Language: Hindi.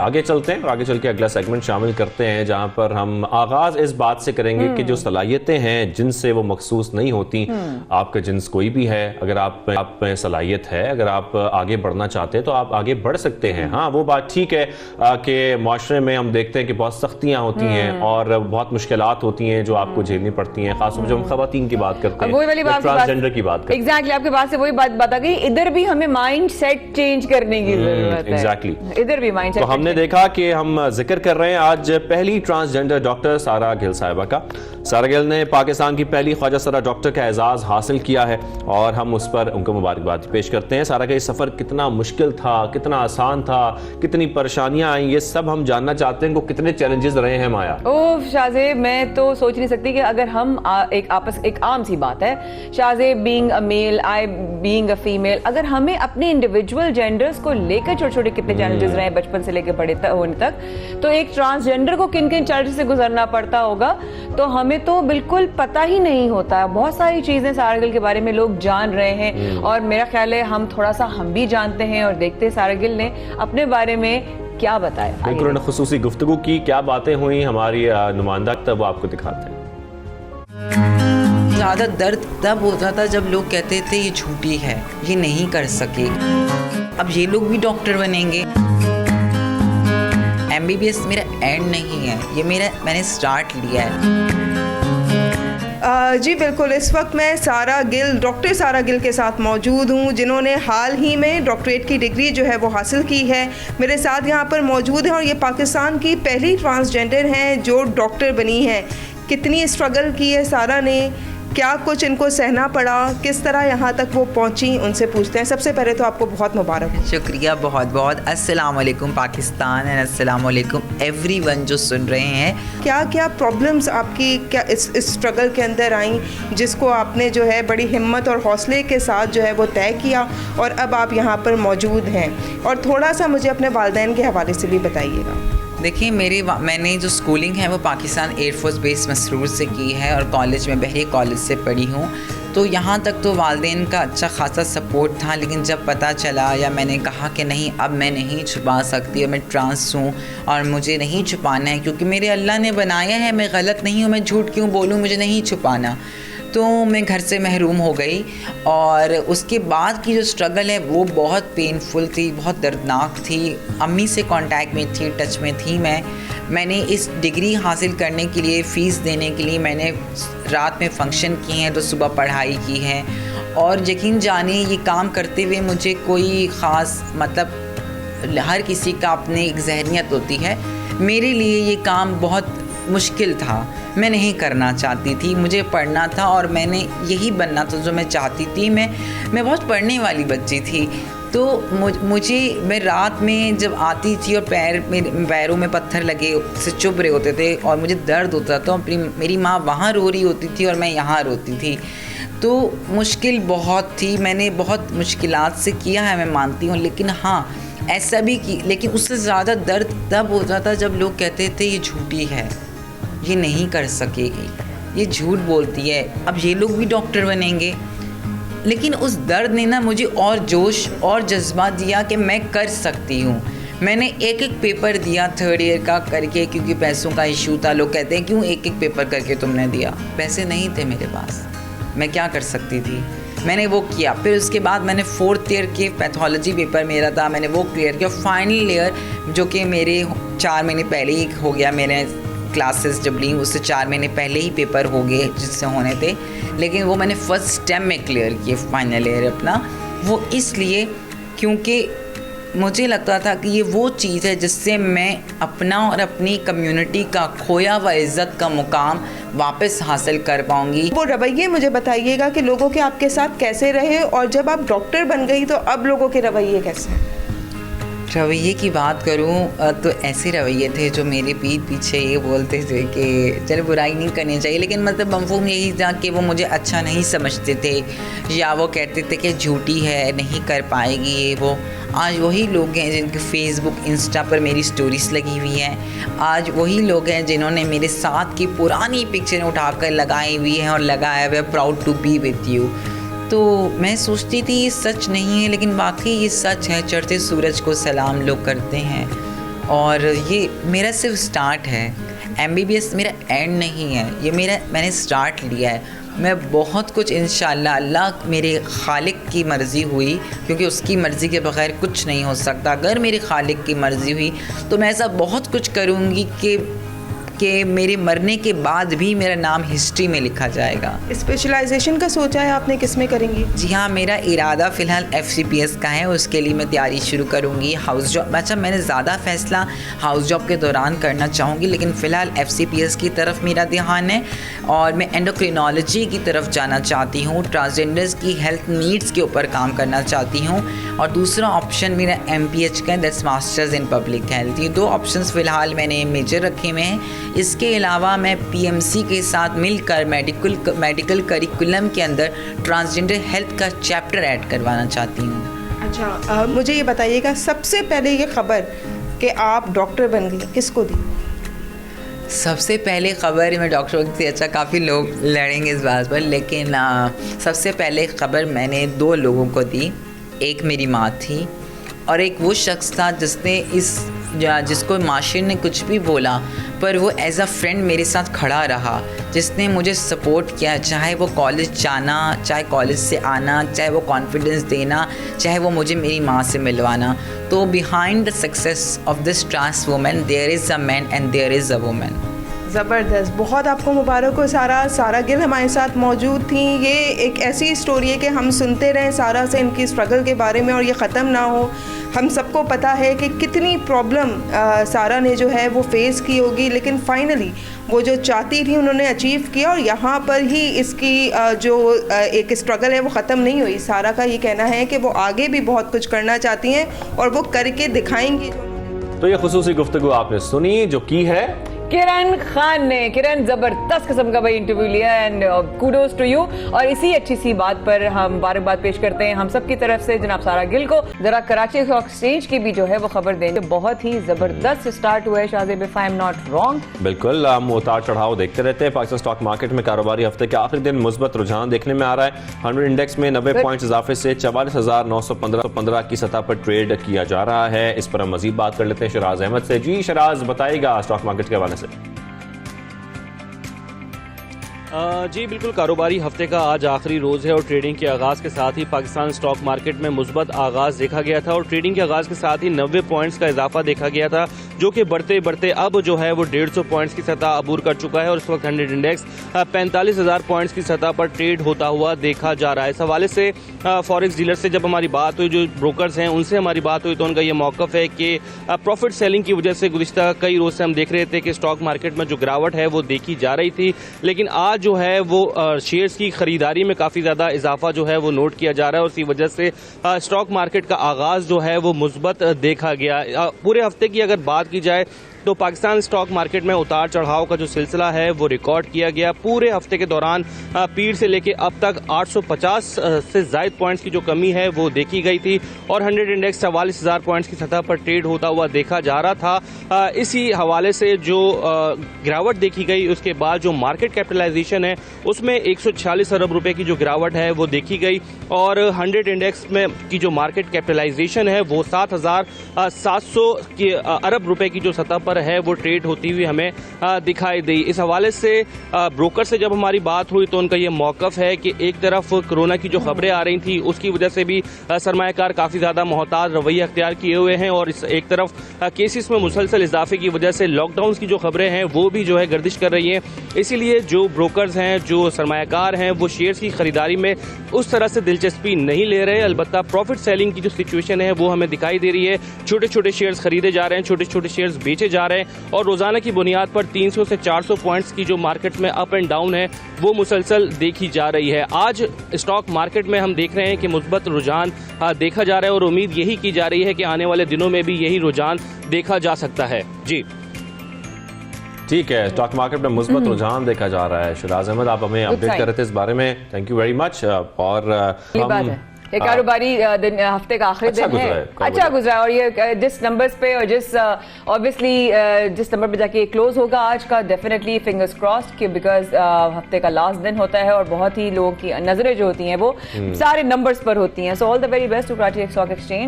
आगे चलते हैं, आगे चल के अगला सेगमेंट शामिल करते हैं जहां पर हम आगाज इस बात से करेंगे कि जो सलाहियतें हैं जिनसे वो मखसूस नहीं होती, आपका जिन्स कोई भी है, अगर आप में सलाहियत है, अगर आप आगे बढ़ना चाहते हैं तो आप आगे बढ़ सकते हैं। हाँ, वो बात ठीक है कि माशरे में हम देखते हैं कि बहुत सख्तियां होती हैं और बहुत मुश्किलात होती हैं जो आपको झेलनी पड़ती हैं, खासतौर पर जब हम खवातीन की बात करते हैं, ट्रांसजेंडर की बात करते हैं। एग्जैक्टली, आपके बात से वही बात आ गई, इधर भी हमें माइंड सेट चेंज करने की जरूरत है। एग्जैक्टली, इधर भी माइंड सेट। तो हमने देखा कि हम जिक्र कर रहे हैं आज पहली ट्रांसजेंडर डॉक्टर सारा गिल साहिबा का। सारा गिल ने पाकिस्तान की पहली ख्वाजा सरा डॉक्टर का एजाज हासिल किया है और हम उस पर उनको मुबारकबाद पेश करते हैं। सारा का ये सफर कितना मुश्किल था, कितना आसान था, कितनी परेशानियां आई, ये सब हम जानना चाहते हैं। कितने चैलेंजेस रहे हैं माया? ओह शाहजेब, मैं तो सोच नहीं सकती कि अगर हम एक आम सी बात है, Shahzeb being a male, I being a female, अगर हमें अपने इंडिविजुअल जेंडर्स को लेकर छोटे छोटे कितने चैलेंजेस रहे बचपन से लेकर बड़े होने तक, तो एक ट्रांसजेंडर को किन किन चैलेंजेस से गुजरना पड़ता होगा तो हमें तो बिल्कुल पता ही नहीं होता। बहुत सारी चीजें सारा गिल के बारे में लोग जान रहे हैं और मेरा ख्याल है हम थोड़ा सा हम भी जानते हैं और देखते हैं सारा गिल ने अपने बारे में क्या बताया। बिल्कुल, उन्होंने खुसूसी गुफ्तगू की, क्या बातें हुई हमारी नुमाइंदा, तब आपको दिखाते हैं। ज़्यादा दर्द तब होता था जब लोग कहते थे ये झूठी है, ये नहीं कर सके। अब ये लोग भी डॉक्टर बनेंगे। MBBS मेरा एंड नहीं है, ये मैंने स्टार्ट लिया है। जी बिल्कुल, इस वक्त मैं सारा गिल, डॉक्टर सारा गिल के साथ मौजूद हूँ जिन्होंने हाल ही में डॉक्टरेट की डिग्री जो है वो हासिल की है। मेरे साथ यहाँ पर मौजूद हैं और ये पाकिस्तान की पहली ट्रांसजेंडर हैं जो डॉक्टर बनी है। कितनी स्ट्रगल की है सारा ने, क्या कुछ इनको सहना पड़ा, किस तरह यहाँ तक वो पहुँची, उनसे पूछते हैं। सबसे पहले तो आपको बहुत मुबारक। शुक्रिया बहुत बहुत। अस्सलाम वालेकुम पाकिस्तान एंड अस्सलाम वालेकुम एवरीवन जो सुन रहे हैं। क्या क्या प्रॉब्लम्स आपकी क्या इस स्ट्रगल के अंदर आई जिसको आपने जो है बड़ी हिम्मत और हौसले के साथ जो है वो तय किया और अब आप यहाँ पर मौजूद हैं? और थोड़ा सा मुझे अपने वालिदैन के हवाले से भी बताइएगा। देखिए, मैंने जो स्कूलिंग है वो पाकिस्तान एयरफोर्स बेस मसरूर से की है और कॉलेज में बहरी कॉलेज से पढ़ी हूँ। तो यहाँ तक तो वालिदैन का अच्छा खासा सपोर्ट था, लेकिन जब पता चला या मैंने कहा कि नहीं अब मैं नहीं छुपा सकती और मैं ट्रांस हूँ और मुझे नहीं छुपाना है क्योंकि मेरे अल्लाह ने बनाया है, मैं गलत नहीं हूँ, मैं झूठ क्यों बोलूँ, मुझे नहीं छुपाना, तो मैं घर से महरूम हो गई। और उसके बाद की जो स्ट्रगल है वो बहुत पेनफुल थी, बहुत दर्दनाक थी। अम्मी से कांटेक्ट में थी, टच में थी मैंने इस डिग्री हासिल करने के लिए, फ़ीस देने के लिए मैंने रात में फ़ंक्शन किए हैं तो सुबह पढ़ाई की है। और यकीन जानिए ये काम करते हुए मुझे कोई ख़ास मतलब, हर किसी का अपनी एक जहनियत होती है, मेरे लिए ये काम बहुत मुश्किल था। मैं नहीं करना चाहती थी, मुझे पढ़ना था और मैंने यही बनना था जो मैं चाहती थी। मैं बहुत पढ़ने वाली बच्ची थी। तो मैं रात में जब आती थी और पैरों में पत्थर लगे से चुभ रहे होते थे और मुझे दर्द होता था, मेरी माँ वहाँ रो रही होती थी और मैं यहाँ रोती थी। तो मुश्किल बहुत थी, मैंने बहुत मुश्किलात से किया है, मैं मानती हूँ। लेकिन हाँ, ऐसा भी की, लेकिन उससे ज़्यादा दर्द तब होता था जब लोग कहते थे ये झूठी है, ये नहीं कर सकेगी, ये झूठ बोलती है, अब ये लोग भी डॉक्टर बनेंगे। लेकिन उस दर्द ने ना मुझे और जोश और जज्बा दिया कि मैं कर सकती हूँ। मैंने एक एक पेपर दिया 3rd ईयर का करके, क्योंकि पैसों का इशू था। लोग कहते हैं क्यों एक एक पेपर करके तुमने दिया, पैसे नहीं थे मेरे पास, मैं क्या कर सकती थी, मैंने वो किया। फिर उसके बाद मैंने 4th ईयर के पैथोलॉजी पेपर मेरा था, मैंने वो क्लियर किया। फाइनल ईयर जो कि मेरे 4 महीने पहले ही हो गया, मैंने क्लासेस जब ली उससे 4 महीने पहले ही पेपर हो गए जिससे होने थे, लेकिन वो मैंने फर्स्ट स्टेम में क्लियर किए फाइनल ईयर अपना। वो इसलिए क्योंकि मुझे लगता था कि ये वो चीज़ है जिससे मैं अपना और अपनी कम्युनिटी का खोया हुआ इज़्ज़त का मुकाम वापस हासिल कर पाऊँगी। वो रवैये मुझे बताइएगा कि लोगों के आपके साथ कैसे रहे और जब आप डॉक्टर बन गई तो अब लोगों के रवैये कैसे? रवैये की बात करूं तो ऐसे रवैये थे जो मेरे पीठ पीछे ये बोलते थे कि चलो बुराई नहीं करनी चाहिए, लेकिन मतलब मफ़हूम यही था कि वो मुझे अच्छा नहीं समझते थे या वो कहते थे कि झूठी है, नहीं कर पाएगी ये वो। आज वही लोग हैं जिनके फेसबुक इंस्टा पर मेरी स्टोरीज़ लगी हुई हैं। आज वही लोग हैं जिन्होंने मेरे साथ की पुरानी पिक्चरें उठाकर लगाई हुई हैं और लगाया हुआ proud to be with you. तो मैं सोचती थी ये सच नहीं है, लेकिन वाकई ये सच है। चढ़ते सूरज को सलाम लोग करते हैं और ये मेरा सिर्फ स्टार्ट है, MBBS मेरा एंड नहीं है, ये मैंने स्टार्ट लिया है। मैं बहुत कुछ इंशाल्लाह अल्लाह मेरे खालिक की मर्ज़ी हुई, क्योंकि उसकी मर्ज़ी के बग़ैर कुछ नहीं हो सकता। अगर मेरे खालिक की मर्ज़ी हुई तो मैं ऐसा बहुत कुछ करूँगी कि मेरे मरने के बाद भी मेरा नाम हिस्ट्री में लिखा जाएगा। स्पेशलाइजेशन का सोचा है आपने, किस में करेंगी? जी हाँ, मेरा इरादा फ़िलहाल FCPS का है, उसके लिए मैं तैयारी शुरू करूँगी। हाउस जॉब, अच्छा मैंने ज़्यादा फ़ैसला हाउस जॉब के दौरान करना चाहूँगी, लेकिन फ़िलहाल FCPS की तरफ मेरा ध्यान है और मैं एंडोक्रिनोलॉजी की तरफ जाना चाहती हूँ। ट्रांसजेंडर्स की हेल्थ नीड्स के ऊपर काम करना चाहती हूँ। और दूसरा ऑप्शन मेरा MPH का है, that's masters in public health. ये 2 ऑप्शंस फ़िलहाल मैंने मेजर रखे हुए हैं। इसके अलावा मैं PMC के साथ मिलकर मेडिकल करिकुलम के अंदर ट्रांसजेंडर हेल्थ का चैप्टर ऐड करवाना चाहती हूँ। अच्छा, मुझे ये बताइएगा, सबसे पहले ये खबर कि आप डॉक्टर बन गई किसको दी? सबसे पहले ख़बर मैं डॉक्टर से, अच्छा काफ़ी लोग लड़ेंगे इस बात पर, लेकिन सबसे पहले ख़बर मैंने 2 लोगों को दी। एक मेरी माँ थी और एक वो शख्स था जिसको माशिर ने कुछ भी बोला पर वो एज अ फ्रेंड मेरे साथ खड़ा रहा, जिसने मुझे सपोर्ट किया, चाहे वो कॉलेज जाना, चाहे कॉलेज से आना, चाहे वो कॉन्फिडेंस देना, चाहे वो मुझे मेरी माँ से मिलवाना। तो behind the success of this trans women there is a man and there is a women. ज़बरदस्त, बहुत आपको मुबारक हो सारा गिल हमारे साथ मौजूद थी। ये एक ऐसी स्टोरी है कि हम सुनते रहें सारा से इनकी स्ट्रगल के बारे में और ये ख़त्म ना हो। हम सबको पता है कि कितनी प्रॉब्लम सारा ने जो है वो फेस की होगी, लेकिन फाइनली वो जो चाहती थी उन्होंने अचीव किया और यहाँ पर ही इसकी जो एक स्ट्रगल है वो ख़त्म नहीं हुई। सारा का ये कहना है कि वो आगे भी बहुत कुछ करना चाहती हैं और वो करके दिखाएंगी। तो ये खुसूसी गुफ्तगू आपने सुनी जो की है किरण खान ने। किरण जबरदस्त किस्म का भाई इंटरव्यू लिया एंड कूडोज टू यू। और इसी अच्छी सी बात पर हम मुबारकबाद पेश करते हैं हम सब की तरफ से जनाब सारा गिल को। जरा कराची स्टॉक एक्सचेंज की भी जो है वो खबर देंगे। बहुत ही जबरदस्त स्टार्ट हुआ है Shahzeb, if I am not wrong. बिल्कुल, हम उतार चढ़ाव देखते रहते हैं। पाकिस्तान स्टॉक मार्केट में कारोबारी हफ्ते के आखिरी दिन मुस्बत रुझान देखने में आ रहा है। 100 इंडेक्स में 90 पॉइंट इजाफे से 44,915 की सतह पर ट्रेड किया जा रहा है। इस पर हम मजीद बात कर लेते हैं शराज अहमद से। जी शराज, बताइएगा स्टॉक मार्केट के हवाले से। जी बिल्कुल, कारोबारी हफ्ते का आज आखिरी रोज़ है और ट्रेडिंग के आगाज़ के साथ ही पाकिस्तान स्टॉक मार्केट में मुस्बत आगाज़ देखा गया था और ट्रेडिंग के आगाज़ के साथ ही 90 पॉइंट्स का इजाफा देखा गया था, जो कि बढ़ते बढ़ते अब जो है वो 150 पॉइंट्स की सतह अबूर कर चुका है और इस वक्त 100 इंडेक्स 45,000 पॉइंट्स की सतह पर ट्रेड होता हुआ देखा जा रहा है। इस हवाले से फॉरेक्स डीलर से जब हमारी बात हुई, जो ब्रोकर्स हैं उनसे हमारी बात हुई, तो उनका ये मौक़िफ़ है कि प्रॉफिट सेलिंग की वजह से गुज़िश्ता कई रोज़ से हम देख रहे थे कि स्टॉक मार्केट में जो गिरावट है वो देखी जा रही थी, लेकिन आज जो है वो शेयर्स की खरीदारी में काफ़ी ज़्यादा इजाफा जो है वो नोट किया जा रहा है और इसी वजह से स्टॉक मार्केट का आगाज़ जो है वो मुस्बत देखा गया। पूरे हफ्ते की अगर बात की जाए तो पाकिस्तान स्टॉक मार्केट में उतार चढ़ाव का जो सिलसिला है वो रिकॉर्ड किया गया। पूरे हफ्ते के दौरान पीर से लेके अब तक 850 से ज़ायद पॉइंट्स की जो कमी है वो देखी गई थी और 100 इंडेक्स 44,000 पॉइंट्स की सतह पर ट्रेड होता हुआ देखा जा रहा था। इसी हवाले से जो गिरावट देखी गई उसके बाद जो मार्केट कैपिटलाइजेशन है उसमें 146 अरब रुपए की जो गिरावट है वो देखी गई और 100 इंडेक्स में की जो मार्केट कैपिटलाइजेशन है वो 7,700 अरब रुपए की जो सतह पर है वो ट्रेड होती हुई हमें दिखाई दी। इस हवाले से ब्रोकर से जब हमारी बात हुई तो उनका ये मौक़िफ़ है कि एक तरफ कोरोना की जो खबरें आ रही थी उसकी वजह से भी सरमायाकार काफ़ी ज़्यादा मोहतात रवैया अख्तियार किए हुए हैं और इस एक तरफ केसेस में मुसलसल इजाफे की वजह से लॉकडाउन की जो खबरें हैं वो भी जो है गर्दिश कर रही हैं। इसीलिए जो ब्रोकर्स हैं, जो सरमायाकार हैं, वो शेयर्स की खरीदारी में उस तरह से दिलचस्पी नहीं ले रहे। अलबत्ता प्रॉफिट सेलिंग की जो सिचुएशन है वो हमें दिखाई दे रही है। छोटे छोटे शेयर्स खरीदे जा रहे हैं, छोटे छोटे शेयर्स बेचे जा रहे हैं और रोजाना की बुनियाद पर 300 से 400 पॉइंट्स की जो मार्केट में अप एंड डाउन है वो मुसलसल देखी जा रही है। आज स्टॉक मार्केट में हम देख रहे हैं कि मुस्बत रुझान देखा जा रहा है और उम्मीद यही की जा रही है कि आने वाले दिनों में भी यही रुझान देखा जा सकता है। जी ठीक है, स्टॉक मार्केट में मुस्बत रुझान देखा जा रहा है। शराज अहमद, आप हमें अपडेट कर रहे थे इस बारे में, थैंक यू वेरी मच। और हम ये कारोबारी दिन हफ्ते का आखिरी दिन है, अच्छा गुजरा और ये जिस नंबर्स पे और जिस ऑब्वियसली जिस नंबर पे जाके क्लोज होगा आज का, डेफिनेटली फिंगर्स क्रॉस्ड कि बिकॉज हफ्ते का लास्ट दिन होता है और बहुत ही लोगों की नजरें जो होती हैं वो सारे नंबर्स पर होती हैं। So all the very best to Karachi stock exchange.